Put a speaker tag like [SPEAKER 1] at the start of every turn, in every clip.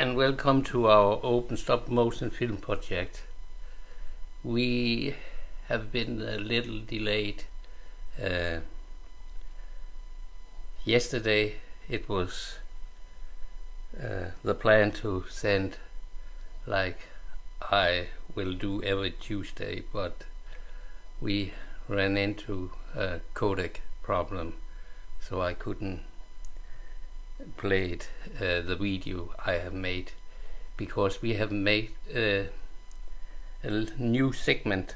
[SPEAKER 1] and welcome to our open stop-motion film project. We have been a little delayed. Yesterday it was the plan to send like I will do every Tuesday, but we ran into a codec problem, so I couldn't play it, the video I have made, because we have made a new segment,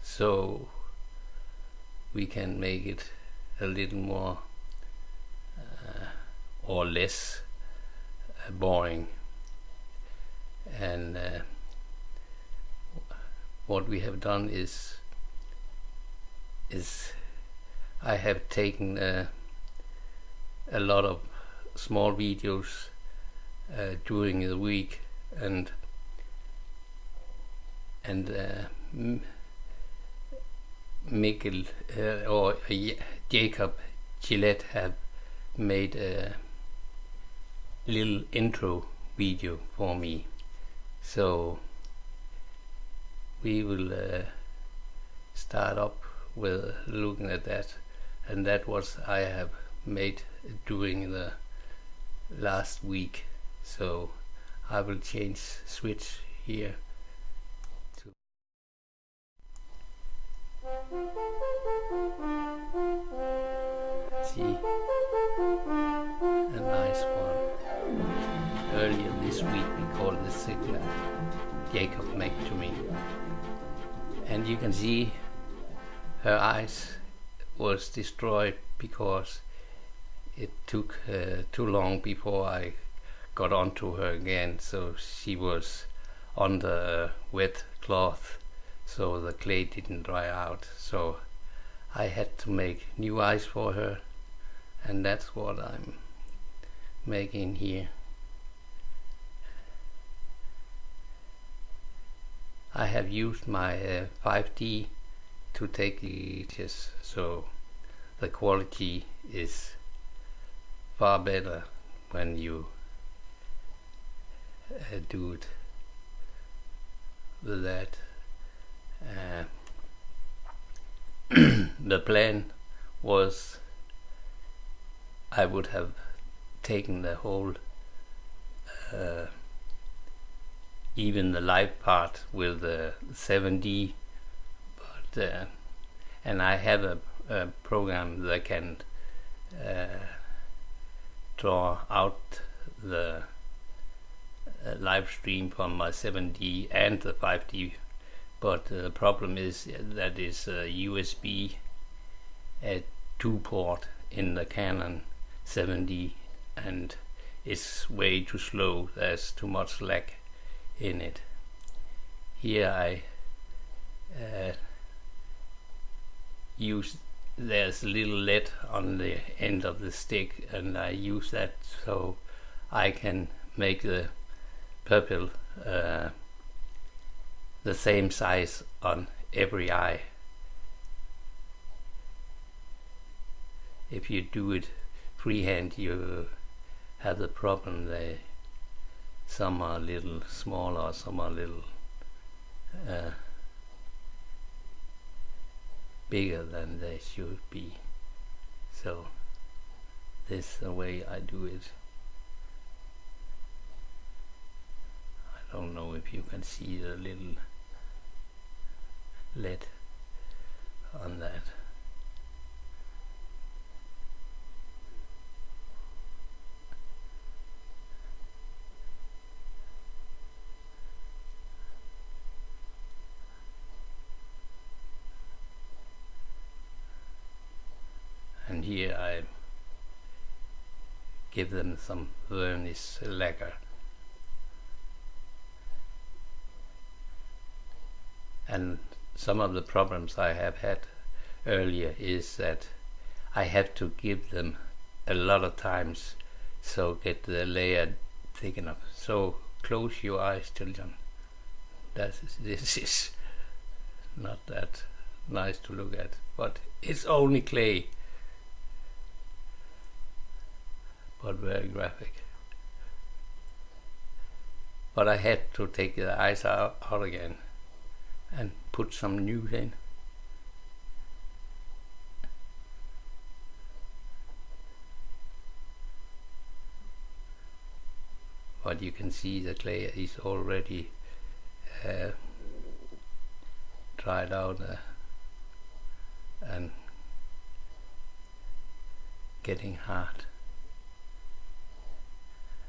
[SPEAKER 1] so we can make it a little more or less boring. And what we have done is I have taken a lot of small videos during the week, and Mikkel or Jacob Gillette have made a little intro video for me, so we will start up with looking at that, and that was I have made during the last week. So I will switch here to see a nice one. Earlier this week we called the segment Jacob made to me, and you can see her eyes was destroyed because it took too long before I got onto her again. So she was on the wet cloth, so the clay didn't dry out. So I had to make new eyes for her, and that's what I'm making here. I have used my 5D to take images, so the quality is far better when you do it with that. The plan was I would have taken the whole even the live part with the 7D, but and I have a program that can draw out the live stream from my 7D and the 5D, but the problem is that is a USB 2 port in the Canon 7D, and it's way too slow. There's too much lag in it. Here I there's a little LED on the end of the stick, and I use that so I can make the pupil the same size on every eye. If you do it freehand, you have the problem that some are a little smaller, some are a little bigger than they should be. So this is the way I do it. I don't know if you can see the little LED on that. And here I give them some varnish lacquer. And some of the problems I have had earlier is that I have to give them a lot of times, so get the layer thick enough. So close your eyes, children. This is not that nice to look at, but it's only clay. but very graphic. But I had to take the eyes out again and put some new in. But you can see the clay is already dried out and getting hard.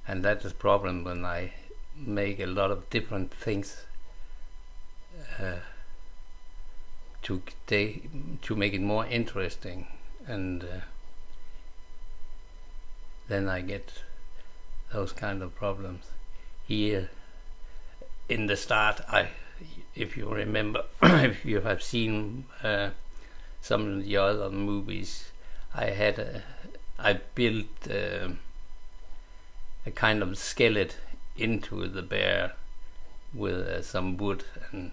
[SPEAKER 1] And that is the problem when I make a lot of different things to make it more interesting, and then I get those kind of problems. Here in the start, if you remember, if you have seen some of the other movies, I built a kind of skeleton into the bear with some wood and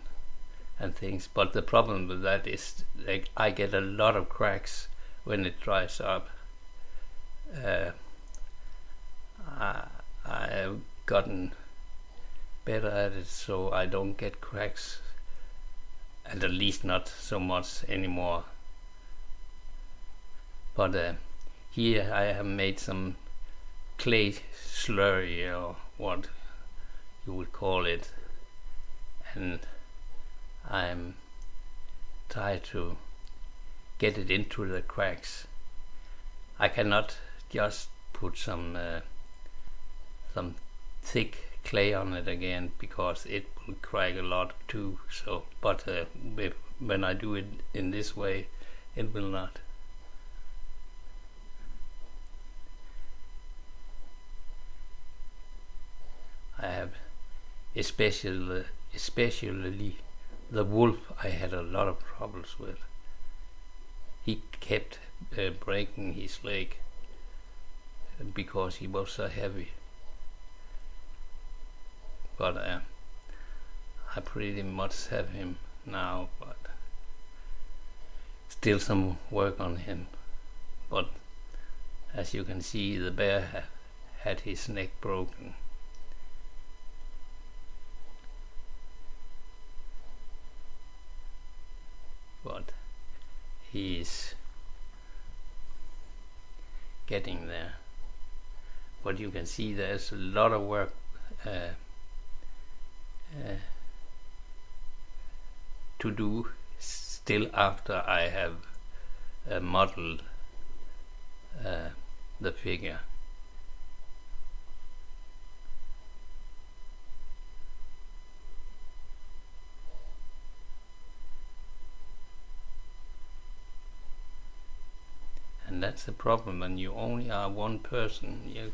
[SPEAKER 1] things. But the problem with that is, like, I get a lot of cracks when it dries up. I have gotten better at it, so I don't get cracks, and at least not so much anymore. But here I have made some clay slurry, or what you would call it, and I'm trying to get it into the cracks. I cannot just put some thick clay on it again, because it will crack a lot too. So, but when I do it in this way, it will not. I have especially the wolf. I had a lot of problems with. He kept breaking his leg because he was so heavy. But I pretty much have him now, but still some work on him. But as you can see, the bear had his neck broken. But he's getting there. But you can see there's a lot of work to do still after I have modeled the figure. And that's the problem when you only are one person.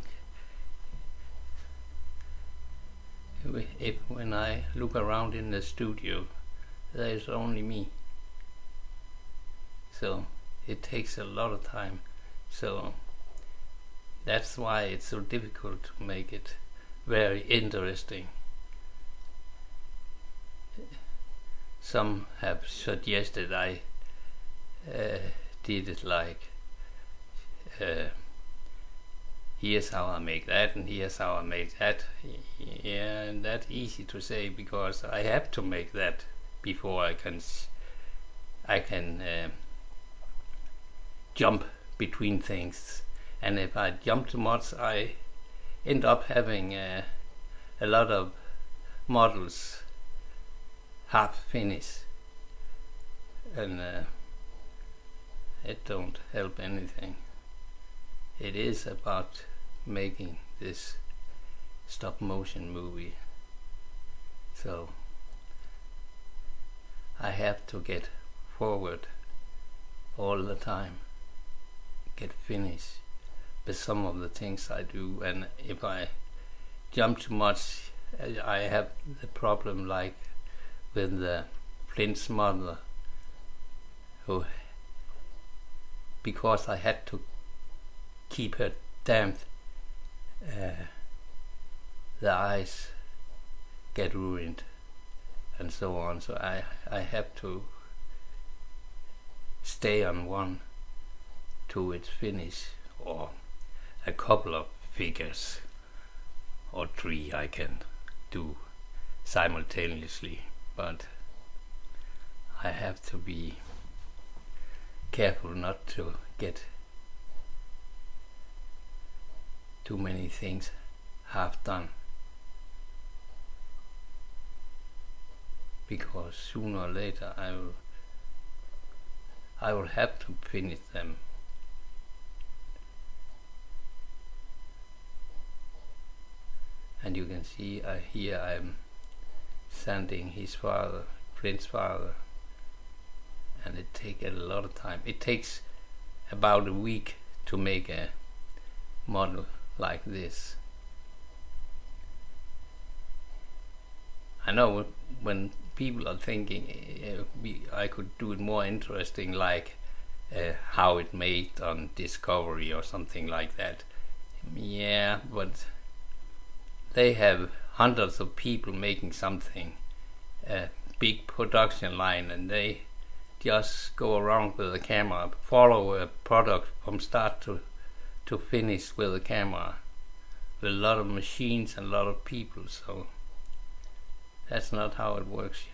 [SPEAKER 1] When I look around in the studio, there is only me. So it takes a lot of time. So that's why it's so difficult to make it very interesting. Some have suggested I did it like, here's how I make that, and here's how I make that. Yeah, and that's easy to say, because I have to make that before I can jump between things. And if I jump too much, I end up having a lot of models half finished, and it don't help anything. It is about making this stop motion movie, so I have to get forward all the time, get finished with some of the things I do. And if I jump too much, I have the problem like with the Flint's mother, who, because I had to keep her damp, the eyes get ruined and so on. So I have to stay on one to its finish, or a couple of figures or 3 I can do simultaneously, but I have to be careful not to get too many things half done, because sooner or later I will have to finish them. And you can see here I'm sanding his father, Prince's father, and it takes a lot of time. It takes about a week to make a model like this. I know when people are thinking I could do it more interesting, like how it made on Discovery or something like that. Yeah, but they have hundreds of people making something, a big production line, and they just go around with the camera, follow a product from start to finish with the camera, with a lot of machines and a lot of people. So that's not how it works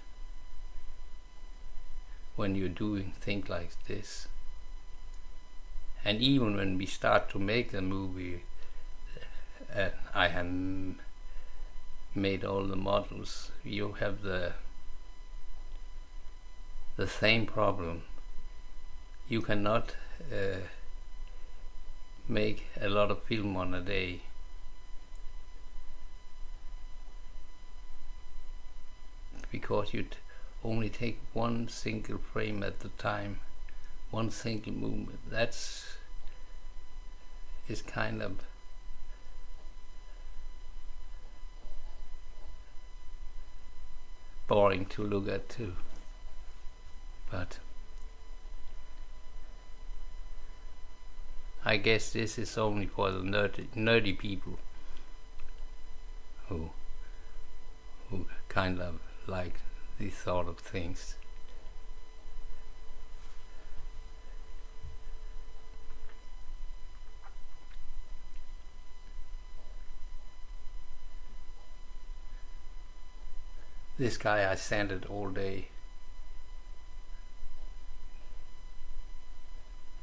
[SPEAKER 1] when you're doing things like this. And even when we start to make the movie, I have made all the models, you have the same problem. You cannot make a lot of film on a day. Because you'd only take one single frame at the time, one single movement. Is kind of boring to look at too. But I guess this is only for the nerdy people who kind of like these sort of things. This guy I sanded all day,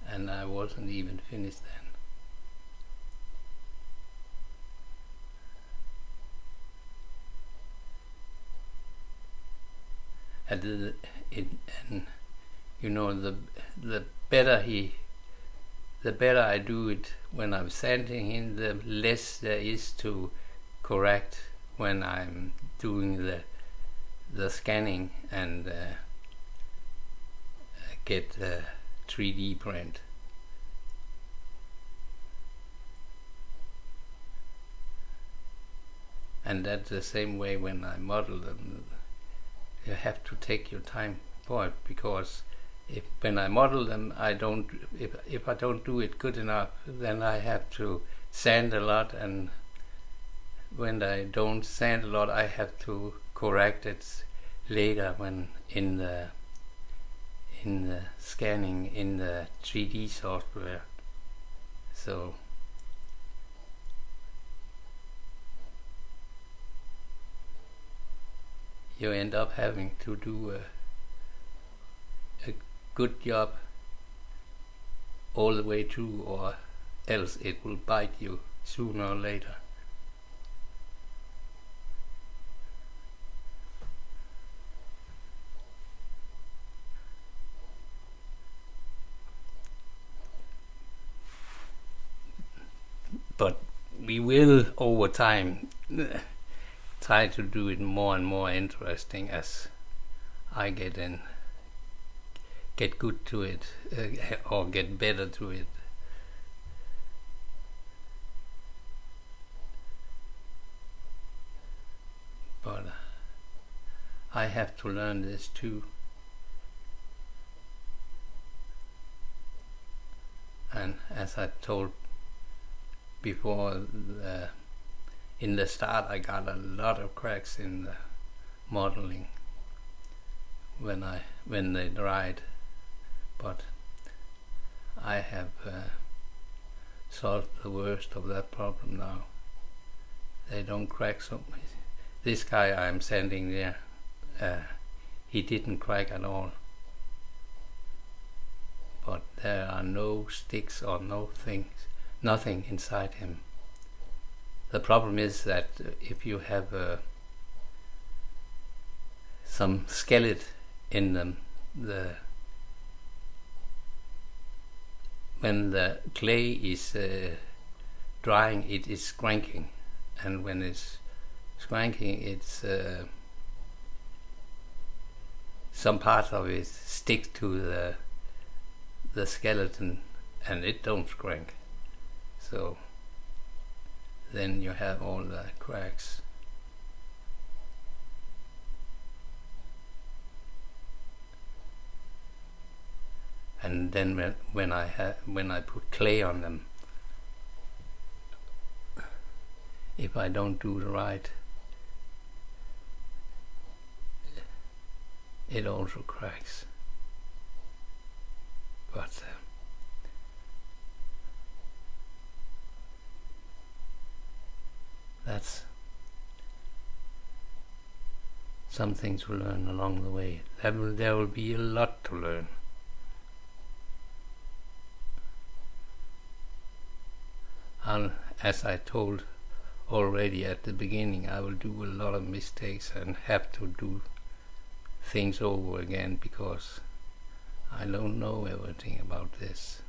[SPEAKER 1] and I wasn't even finished then. And you know, the better I do it when I'm sanding him, the less there is to correct when I'm doing the scanning and get a 3D print. And that's the same way when I model them. You have to take your time for it, because when I model them, if I don't do it good enough, then I have to sand a lot, and when I don't sand a lot, I have to correct it later when in the scanning in the 3D software. So you end up having to do a good job all the way through, or else it will bite you sooner or later. But we will, over time, try to do it more and more interesting as I get good to it, or get better to it. But I have to learn this too. And as I told before, in the start I got a lot of cracks in the modeling when they dried, but I have solved the worst of that problem now. They don't crack so much. This guy I'm sending there, he didn't crack at all. But there are no sticks or nothing inside him. The problem is that if you have some skeleton in them, when the clay is drying, it is scranking, and when it's scranking, it's some part of it sticks to the skeleton, and it don't scrank. So then you have all the cracks. And then when I put clay on them, if I don't do the right, it also cracks. But that's something to learn along the way. There will be a lot to learn. As I told already at the beginning, I will do a lot of mistakes and have to do things over again because I don't know everything about this.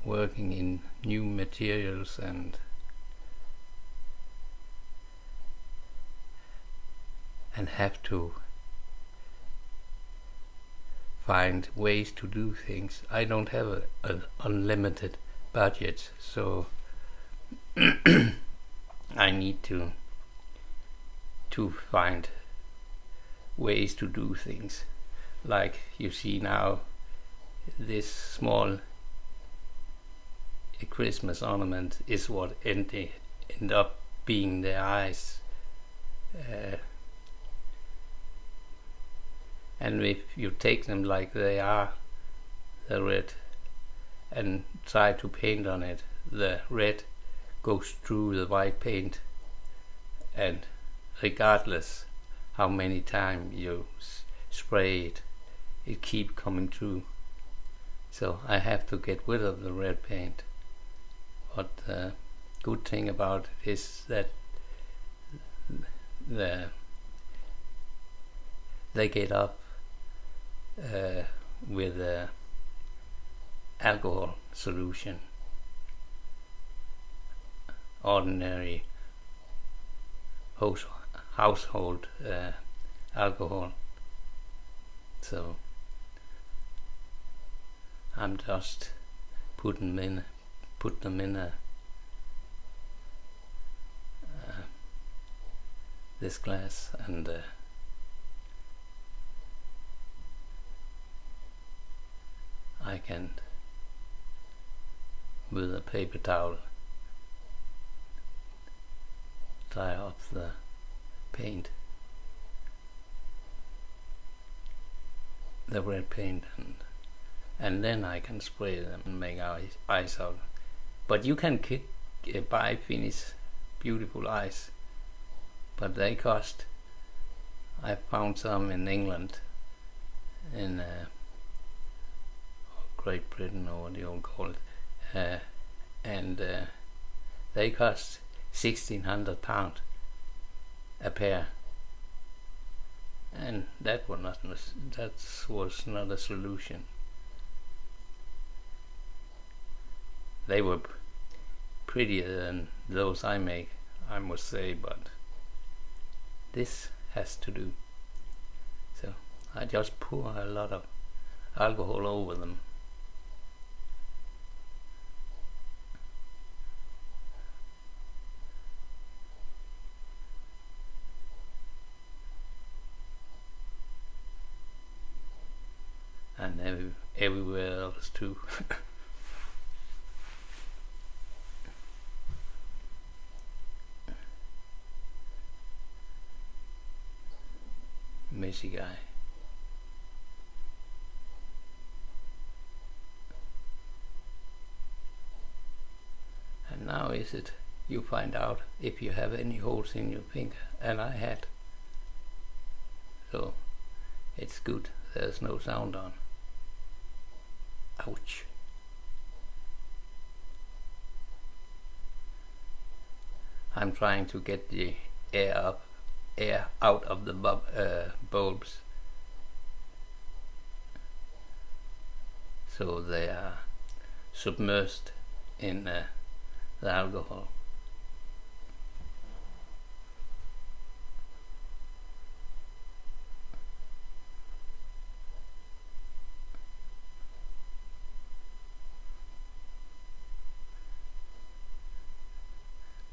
[SPEAKER 1] Working in new materials and have to find ways to do things. I don't have an unlimited budget, so I need to find ways to do things. Like you see now, this small Christmas ornament is what end up being the eyes. And if you take them like they are, the red, and try to paint on it, the red goes through the white paint, and regardless how many times you spray it, it keeps coming through. So I have to get rid of the red paint. But the good thing about it is that they get up with alcohol solution, ordinary household alcohol. So I'm just put them in this glass, and I can, with a paper towel, dry off the paint, the red paint, and then I can spray them and make eyes out. But you can buy finished beautiful eyes, but they cost. I found some in England, in Great Britain, or what you all call it, and they cost £1,600 a pair, and that was not a solution. They were prettier than those I make, I must say, but this has to do. So I just pour a lot of alcohol over them. And everywhere else too. Messy guy. is it you find out if you have any holes in your finger, and I had. So it's good, there's no sound on. Ouch. I'm trying to get the air out of the bulbs, so they are submerged in the alcohol.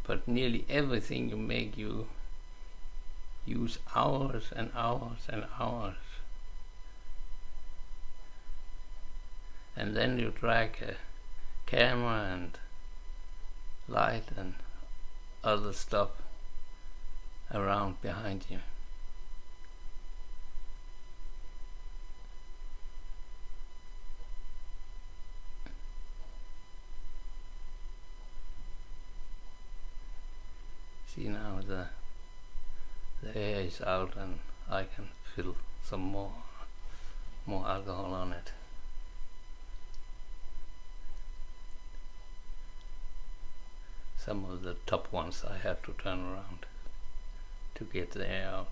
[SPEAKER 1] But nearly everything you make, you use hours and hours and hours. And then you drag a camera and light and other stuff around behind you. See, now the air is out and I can fill some more alcohol on it. Some of the top ones I have to turn around to get the air out.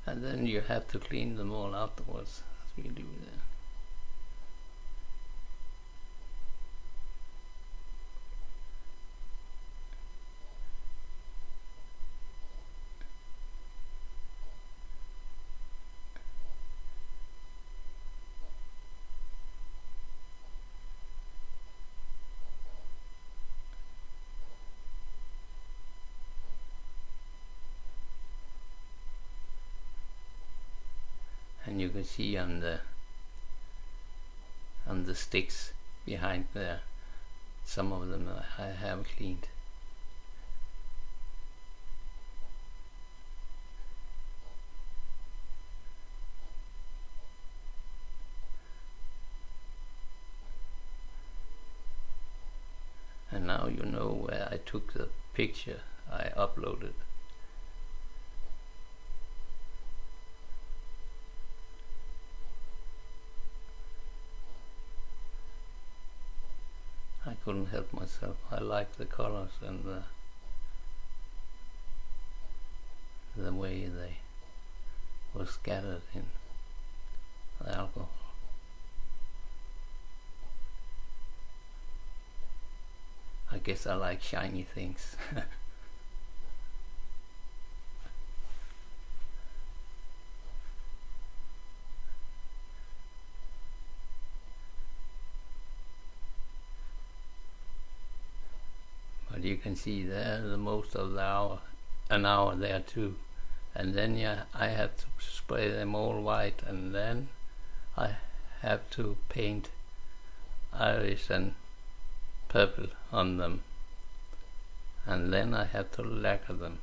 [SPEAKER 1] And then you have to clean them all afterwards, as we do there. And you can see on the sticks behind there, some of them I have cleaned. And now you know where I took the picture I uploaded. I couldn't help myself. I like the colors and the way they were scattered in the alcohol. I guess I like shiny things. But you can see there the most of the hour, an hour there too, and then I have to spray them all white, and then I have to paint iris and purple on them, and then I have to lacquer them.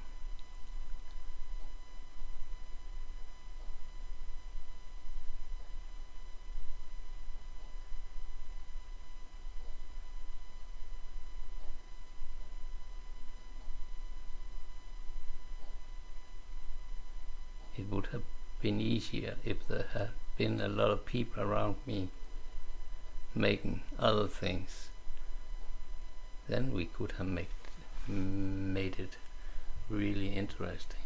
[SPEAKER 1] It would have been easier if there had been a lot of people around me making other things. Then we could have made it really interesting.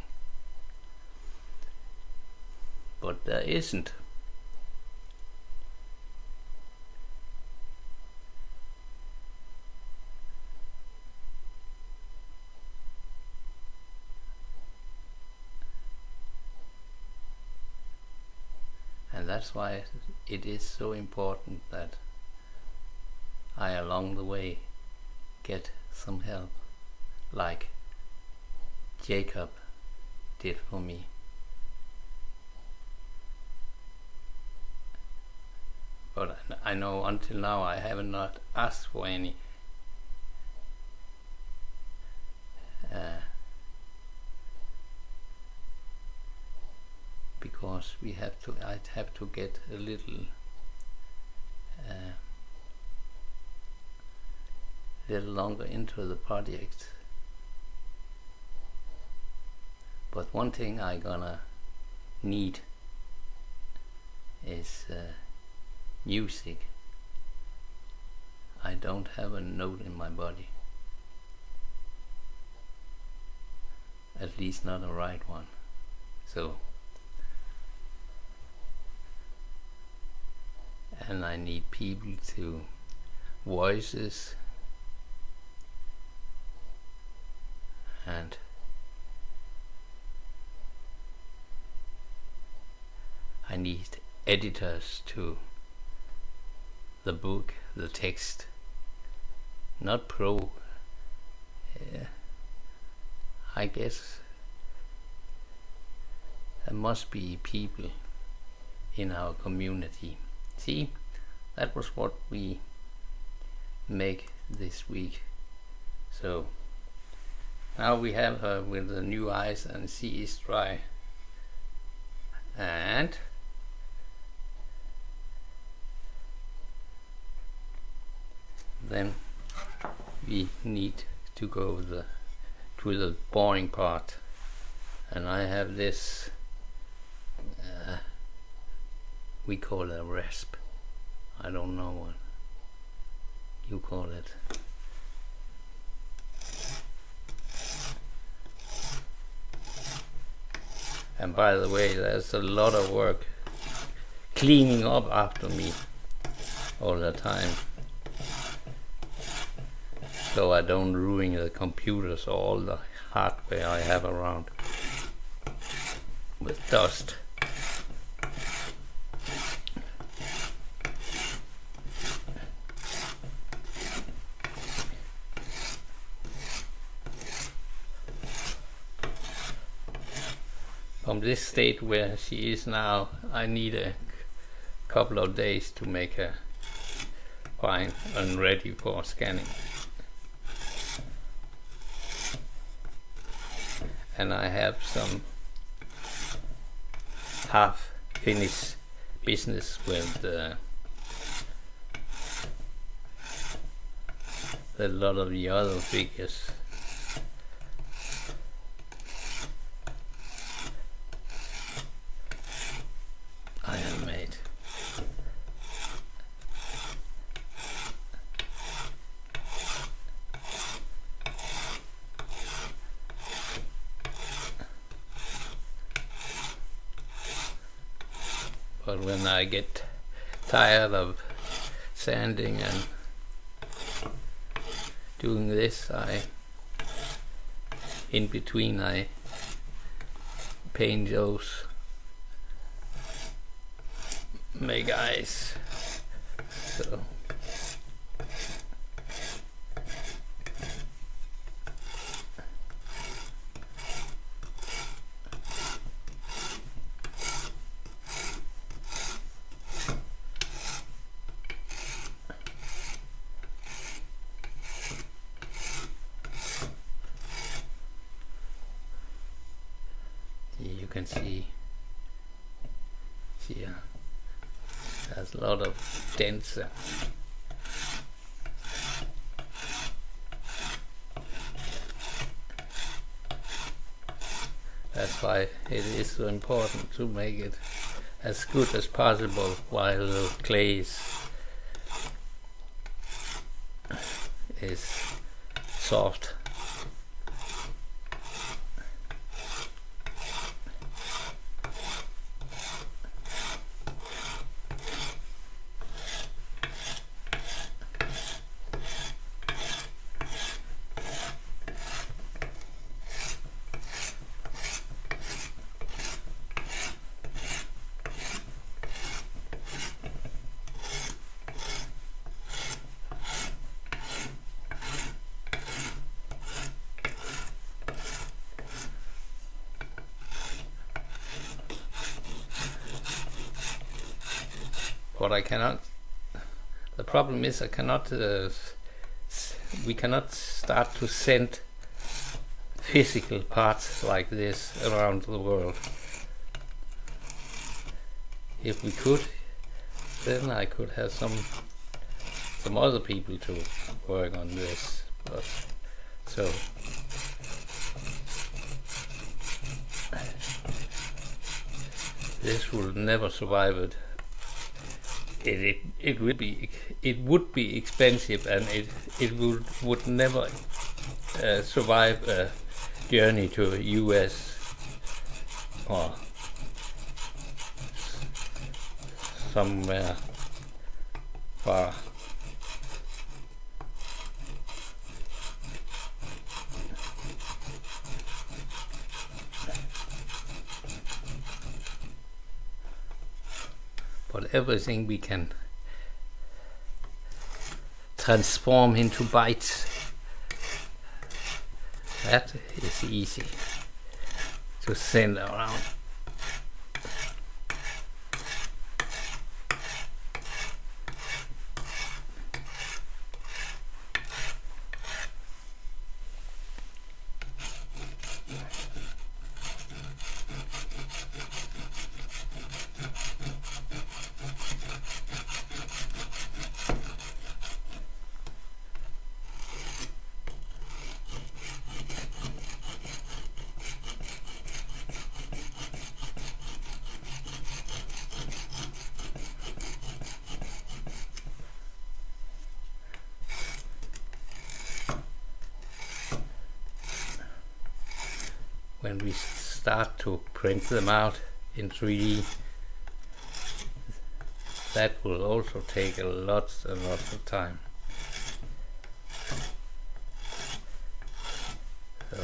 [SPEAKER 1] But there isn't. And that's why it is so important that I along the way get some help, like Jacob did for me. But I know until now I have not asked for any. Because I'd have to get a little longer into the project. But one thing I gonna need is music. I don't have a note in my body, at least not a right one. So, and I need people to voices, and I need editors to the book, the text, not pro. I guess there must be people in our community. See, that was what we make this week. So now we have her with the new eyes and she is dry. And then we need to go to the boring part, and I have this we call it a rasp. I don't know what you call it. And by the way, there's a lot of work cleaning up after me all the time, so I don't ruin the computers or all the hardware I have around with dust. From this state where she is now, I need a couple of days to make her fine and ready for scanning. And I have some half finished business with a lot of the other figures. I have made. But when I get tired of sanding and doing this, in between I paint those, make eyes. So you can see here there's a lot of dents. That's why it is so important to make it as good as possible while the clay is soft. but I cannot. The problem is I cannot. We cannot start to send physical parts like this around the world. If we could, then I could have some other people to work on this. But so this will never survive it. It would be expensive, and it would never survive a journey to US or somewhere far. But everything we can transform into bytes, that is easy to send around. When we start to print them out in 3D, that will also take a lot and lots of time. So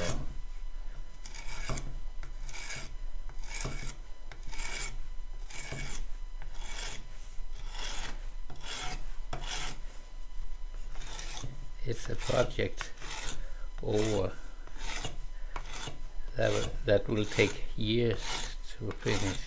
[SPEAKER 1] it's a project over that will take years to finish.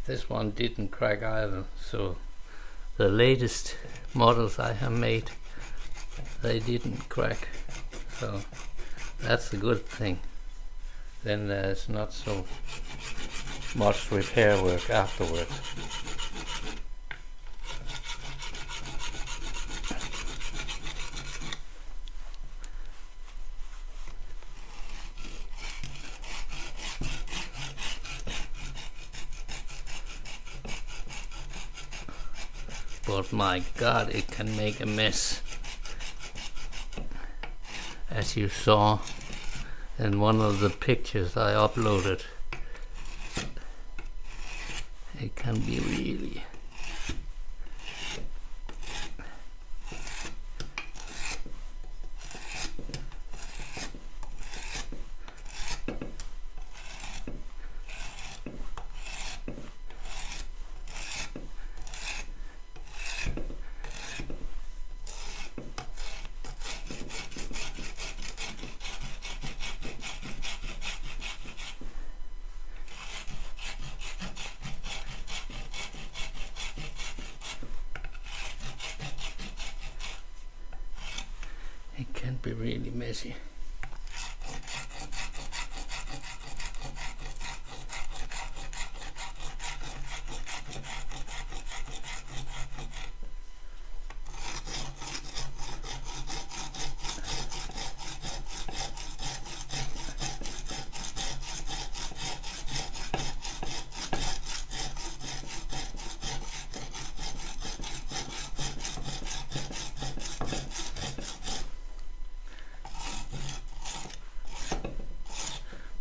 [SPEAKER 1] This one didn't crack either, so the latest models I have made, they didn't crack, so that's a good thing. Then there's not so much repair work afterwards. But my God, it can make a mess. As you saw in one of the pictures I uploaded, it can be really really messy.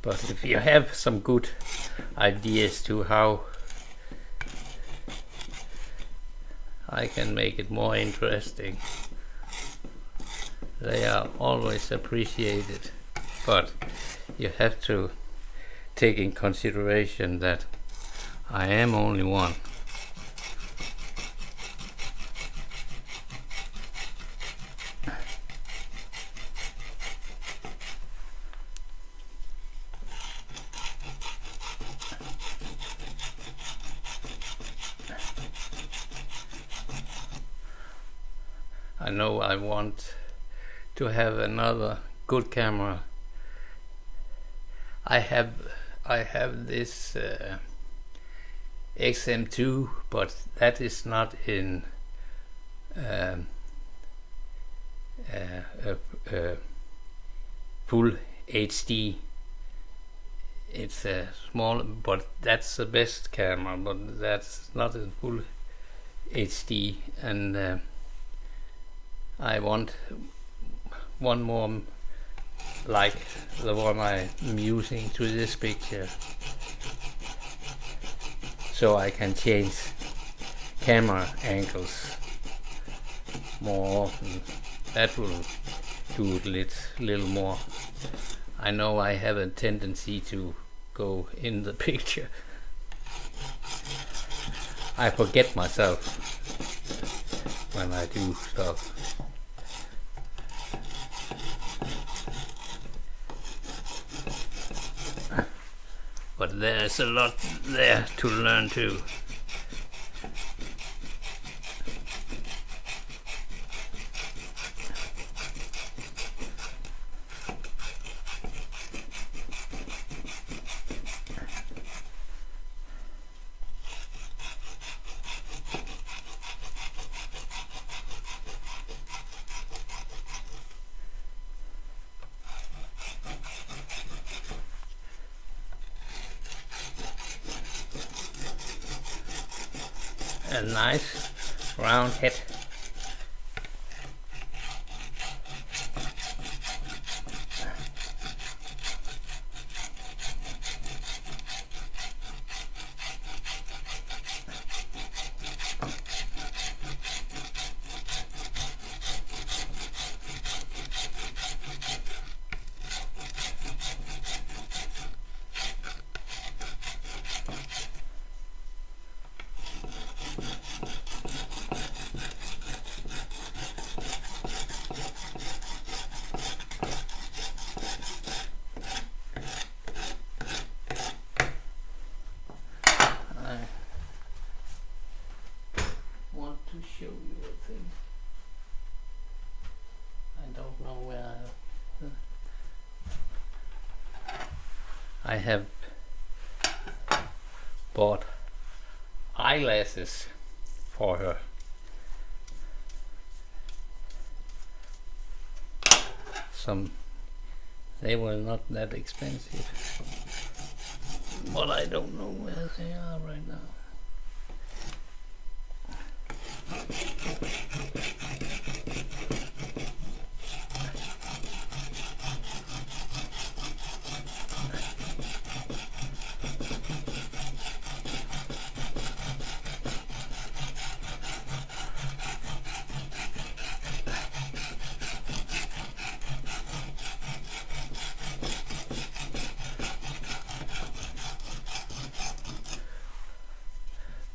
[SPEAKER 1] But if you have some good ideas to how I can make it more interesting, they are always appreciated. But you have to take in consideration that I am only one. I know I want to have another good camera. I have this XM2, but that is not in full HD. It's a small, but that's the best camera, but that's not in full HD, and I want one more like the one I'm using to this picture, so I can change camera angles more often. That will do it little more. I know I have a tendency to go in the picture. I forget myself when I do stuff. But there's a lot there to learn too. A nice round head. To show you a thing. I don't know where I have bought eyelashes for her. They were not that expensive, but I don't know where they are right now.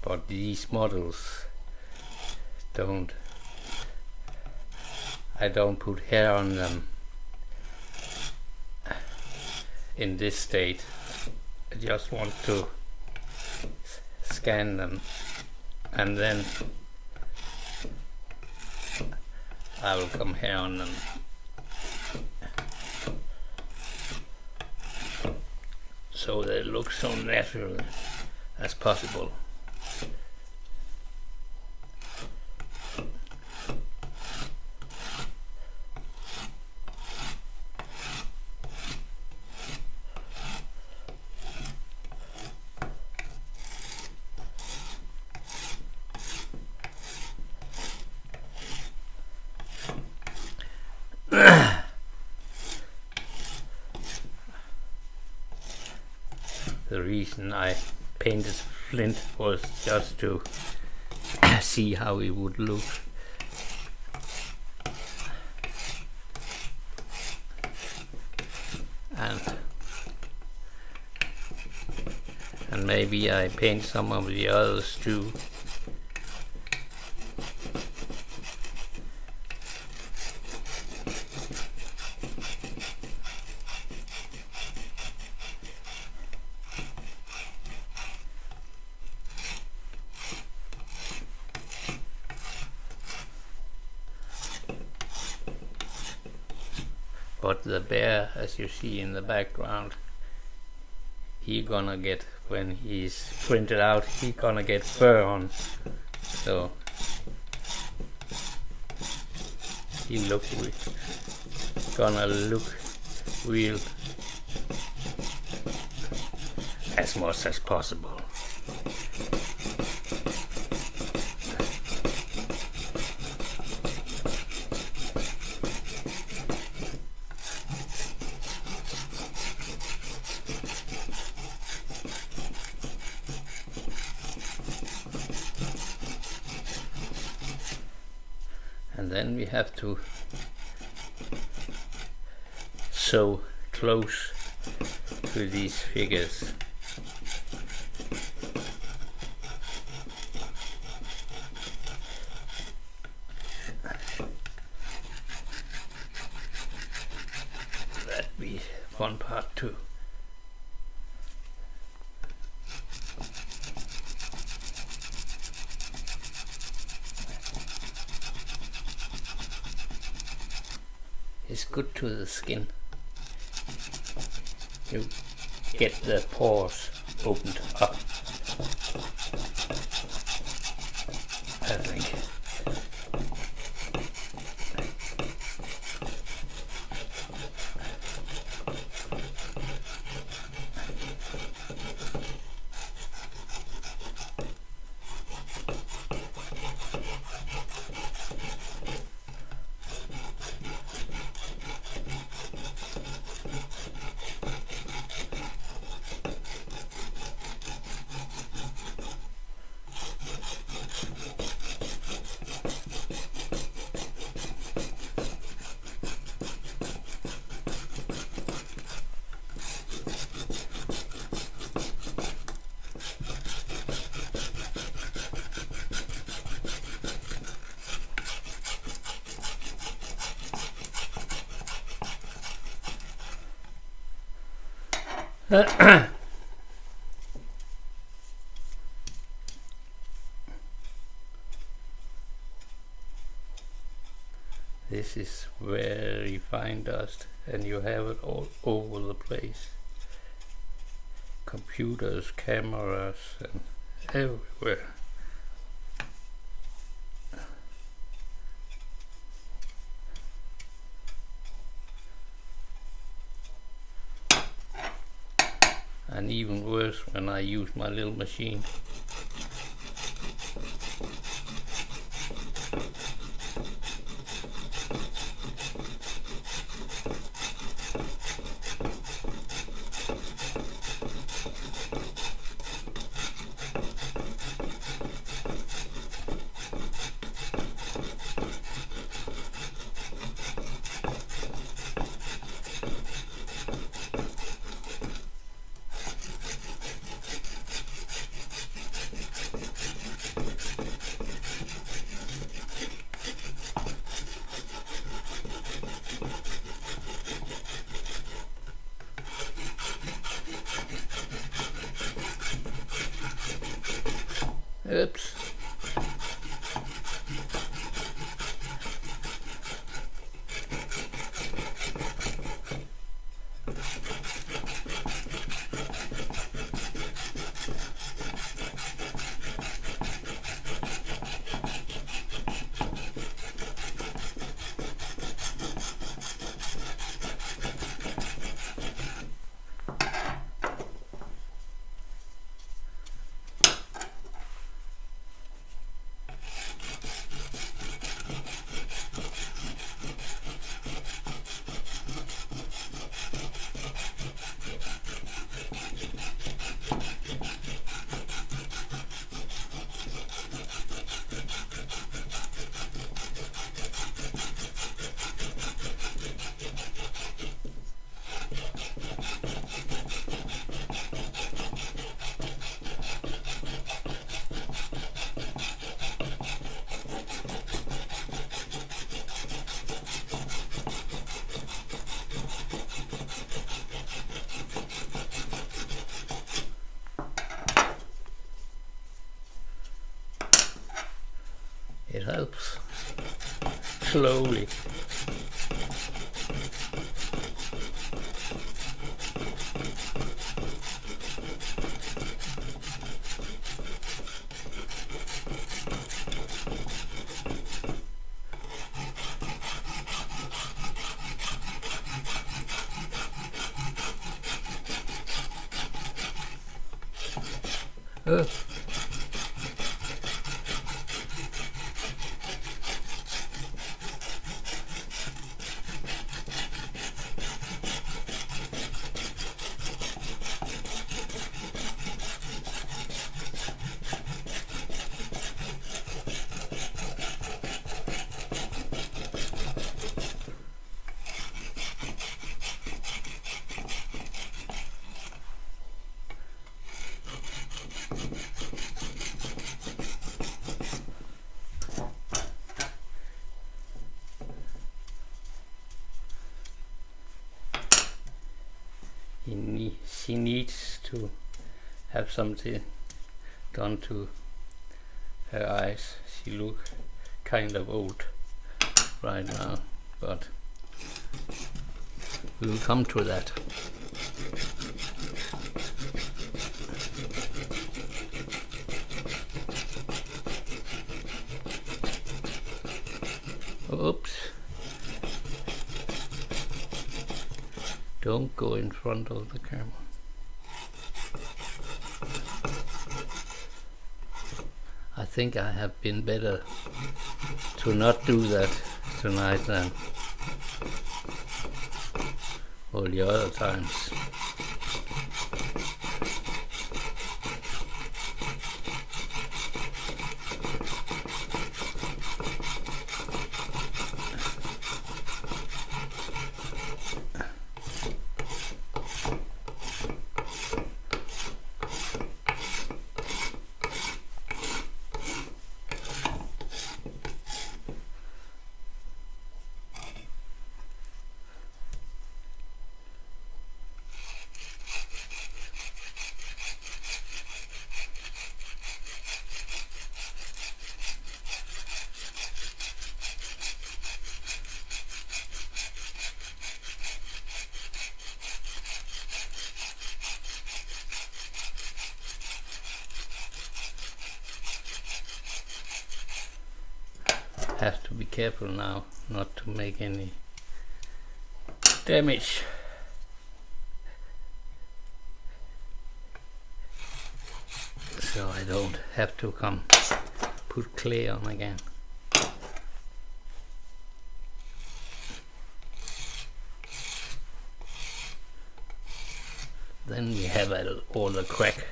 [SPEAKER 1] But these models I don't put hair on them in this state. I just want to scan them, and then I will come hair on them. So they look so natural as possible. the reason I painted flint was just to see how it would look. And maybe I paint some of the others too. But the bear, as you see in the background, he gonna get, when he's printed out, he gonna get fur on. So he gonna look real as much as possible. And then we have to sew close to these figures. That'd be one part too. It's good to the skin. You get the pores opened up, I think. This is very fine dust, and you have it all over the place. Computers, cameras, and everywhere. And even worse when I use my little machine. It helps. Slowly. Uh. She needs to have something done to her eyes. She looks kind of old right now, but we will come to that. Oops. Don't go in front of the camera. I think I have been better to not do that tonight than all the other times. Have to be careful now not to make any damage. So I don't have to come put clay on again. Then we have all the cracks.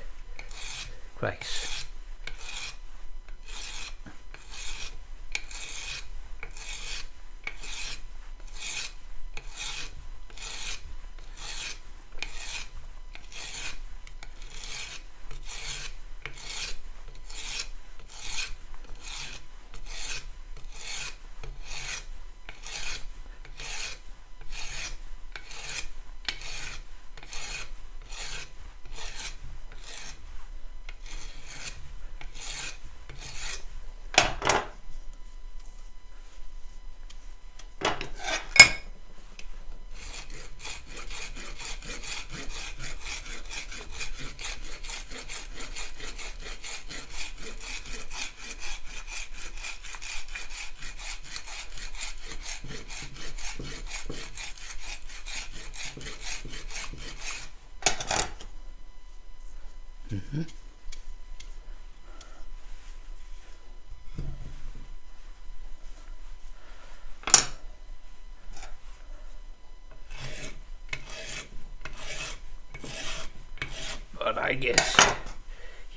[SPEAKER 1] But I guess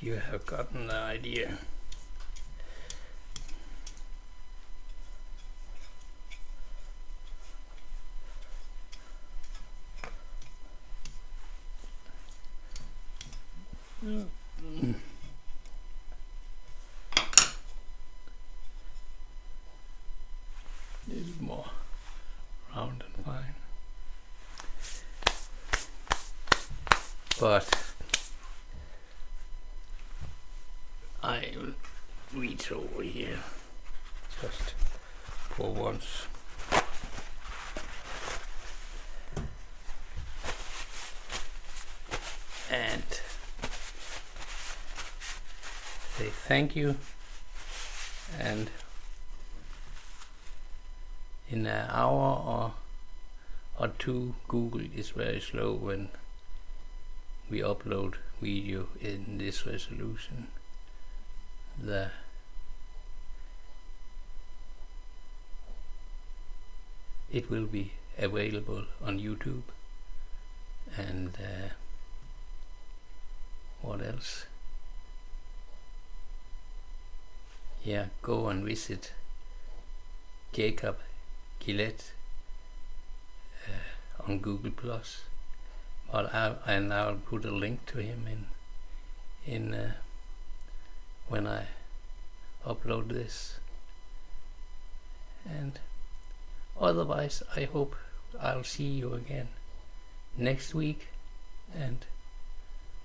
[SPEAKER 1] you have gotten the idea. Little more round and fine. But I will reach over here just for once. And say thank you, and in an hour or two, Google is very slow when we upload video in this resolution. It will be available on YouTube, and what else? Yeah, go and visit Jacob Gillette on Google Plus. But I'll put a link to him in when I upload this. And otherwise, I hope I'll see you again next week, and